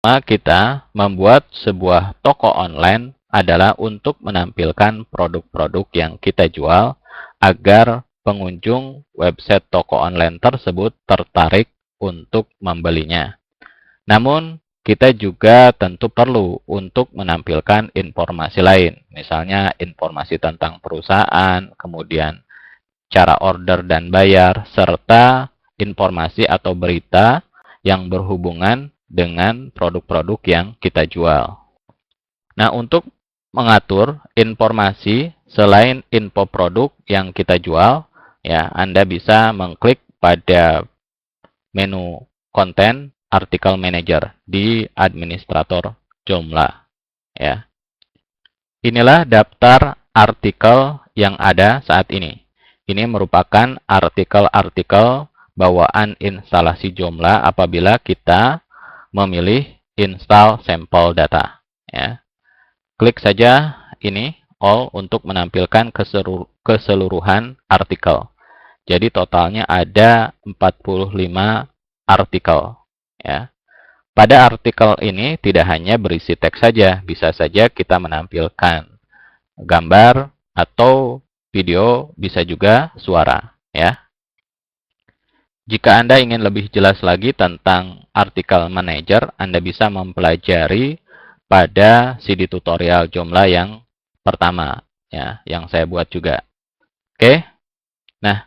Kita membuat sebuah toko online adalah untuk menampilkan produk-produk yang kita jual agar pengunjung website toko online tersebut tertarik untuk membelinya. Namun, kita juga tentu perlu untuk menampilkan informasi lain, misalnya informasi tentang perusahaan, kemudian cara order dan bayar, serta informasi atau berita yang berhubungan dengan produk-produk yang kita jual. Nah, untuk mengatur informasi selain info produk yang kita jual, ya, Anda bisa mengklik pada menu konten artikel manager di administrator Joomla, ya. Inilah daftar artikel yang ada saat ini. Ini merupakan artikel-artikel bawaan instalasi Joomla apabila kita memilih install sampel data, ya. Klik saja ini all untuk menampilkan keseluruhan artikel. Jadi totalnya ada 45 artikel, ya. Pada artikel ini tidak hanya berisi teks saja, bisa saja kita menampilkan gambar atau video, bisa juga suara, ya. Jika Anda ingin lebih jelas lagi tentang artikel manager, Anda bisa mempelajari pada CD tutorial Joomla yang pertama, ya, yang saya buat juga. Oke. Nah,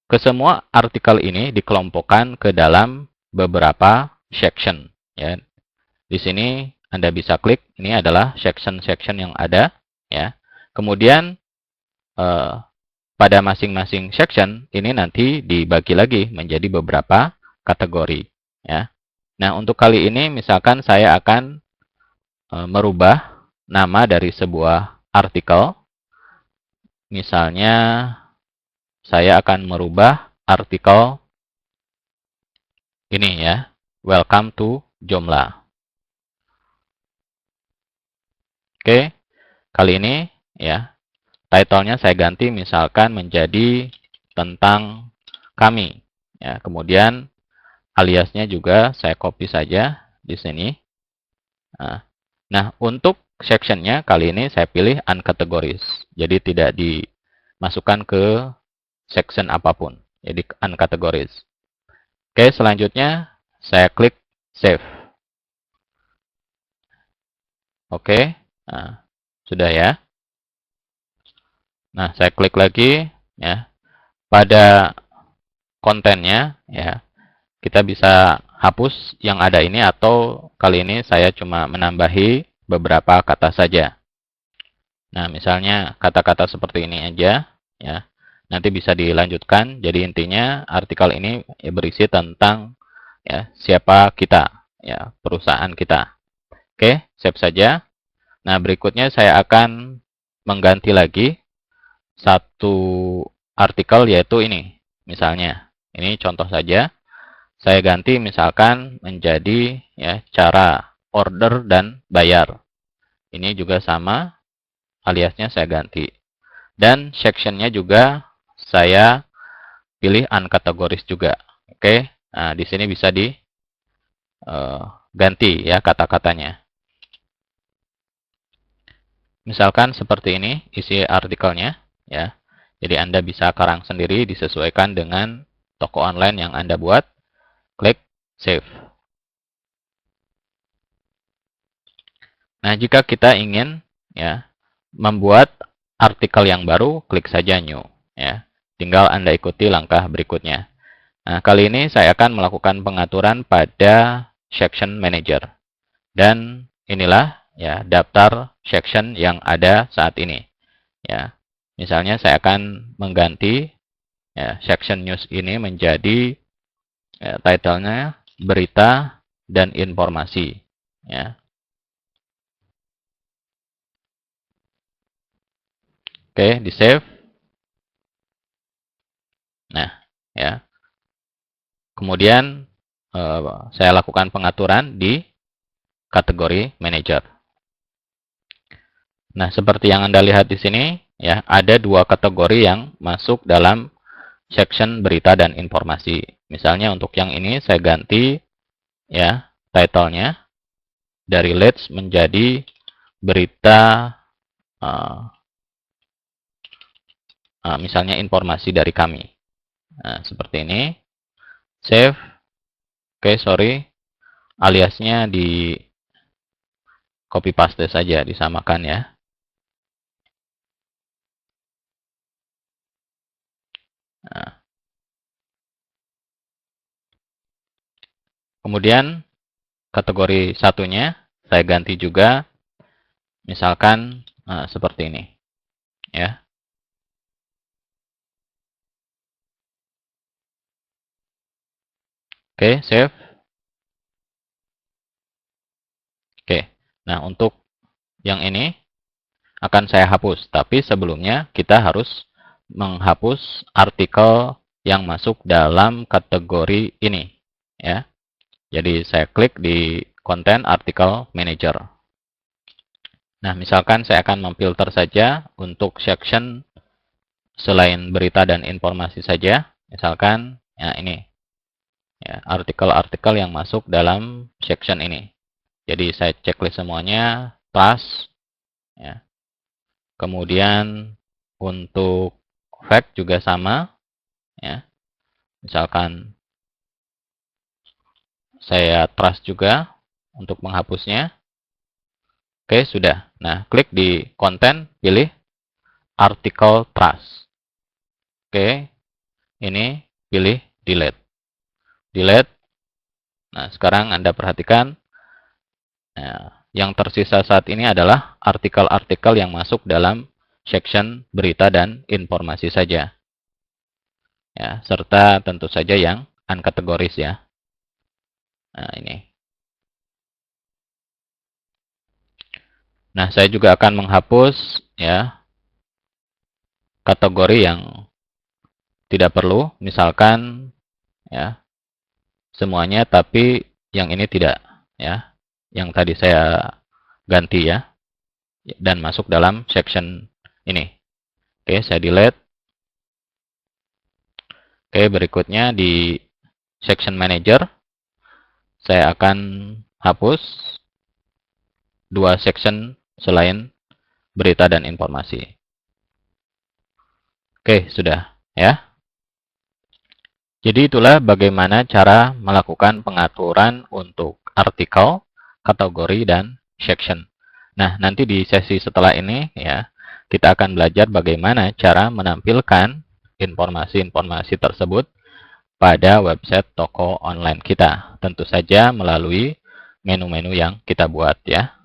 kesemua artikel ini dikelompokkan ke dalam beberapa section, ya. Di sini Anda bisa klik, ini adalah section-section yang ada, ya. Kemudian pada masing-masing section ini nanti dibagi lagi menjadi beberapa kategori, ya. Nah, untuk kali ini misalkan saya akan merubah nama dari sebuah artikel. Misalnya saya akan merubah artikel ini, ya. Welcome to Joomla. Oke. Kali ini, ya, title-nya saya ganti misalkan menjadi tentang kami, ya. Kemudian aliasnya juga saya copy saja di sini. Nah, untuk section-nya kali ini saya pilih uncategorized. Jadi tidak dimasukkan ke section apapun. Jadi uncategorized. Oke, selanjutnya saya klik save. Oke. Nah, sudah, ya. Nah, saya klik lagi, ya. Pada kontennya, ya, kita bisa hapus yang ada ini atau kali ini saya cuma menambahi beberapa kata saja. Nah, misalnya kata-kata seperti ini aja, ya. Nanti bisa dilanjutkan. Jadi intinya artikel ini berisi tentang, ya, siapa kita, ya, perusahaan kita. Oke, save saja. Nah, berikutnya saya akan mengganti lagi satu artikel, yaitu ini. Misalnya, ini contoh saja. Saya ganti misalkan menjadi, ya, cara order dan bayar. Ini juga sama, aliasnya saya ganti. Dan section-nya juga saya pilih uncategorized juga. Oke. Nah, di sini bisa diganti, ya, kata-katanya. Misalkan seperti ini isi artikelnya, ya. Jadi Anda bisa karang sendiri disesuaikan dengan toko online yang Anda buat. Klik save. Nah, jika kita ingin, ya, membuat artikel yang baru, klik saja new, ya. Tinggal Anda ikuti langkah berikutnya. Nah, kali ini saya akan melakukan pengaturan pada section manager. Dan inilah, ya, daftar section yang ada saat ini, ya. Misalnya saya akan mengganti, ya, section news ini menjadi, ya, title-nya berita dan informasi, ya. Oke, di save. Nah, ya. Kemudian saya lakukan pengaturan di kategori manager. Nah, seperti yang Anda lihat di sini, ya, ada dua kategori yang masuk dalam section berita dan informasi. Misalnya untuk yang ini saya ganti, ya, title-nya dari leads menjadi berita, misalnya informasi dari kami. Nah, seperti ini. Save. Oke, sorry. Aliasnya di copy paste saja, disamakan ya. Nah. Kemudian kategori satunya saya ganti juga, misalkan seperti ini ya. Oke, save. Oke, nah untuk yang ini akan saya hapus, tapi sebelumnya kita harus menghapus artikel yang masuk dalam kategori ini ya. Jadi saya klik di konten artikel manager. Nah, misalkan saya akan memfilter saja untuk section selain berita dan informasi saja. Misalkan ya ini ya, artikel-artikel yang masuk dalam section ini. Jadi saya checklist semuanya, task ya. Kemudian untuk fact juga sama ya. Misalkan saya trust juga untuk menghapusnya. Oke, sudah. Nah, klik di konten, pilih artikel trust. Oke, ini pilih delete. Delete. Nah, sekarang Anda perhatikan, yang tersisa saat ini adalah artikel-artikel yang masuk dalam section berita dan informasi saja. Ya, serta tentu saja yang unkategoris ya. Nah, ini. Nah, saya juga akan menghapus ya kategori yang tidak perlu, misalkan ya semuanya, tapi yang ini tidak ya. Yang tadi saya ganti ya dan masuk dalam section ini. Oke, saya delete. Oke, berikutnya di section manager saya akan hapus dua section selain berita dan informasi. Oke, sudah ya. Jadi itulah bagaimana cara melakukan pengaturan untuk artikel, kategori, dan section. Nah, nanti di sesi setelah ini ya, kita akan belajar bagaimana cara menampilkan informasi-informasi tersebut pada website toko online kita. Tentu saja melalui menu-menu yang kita buat ya.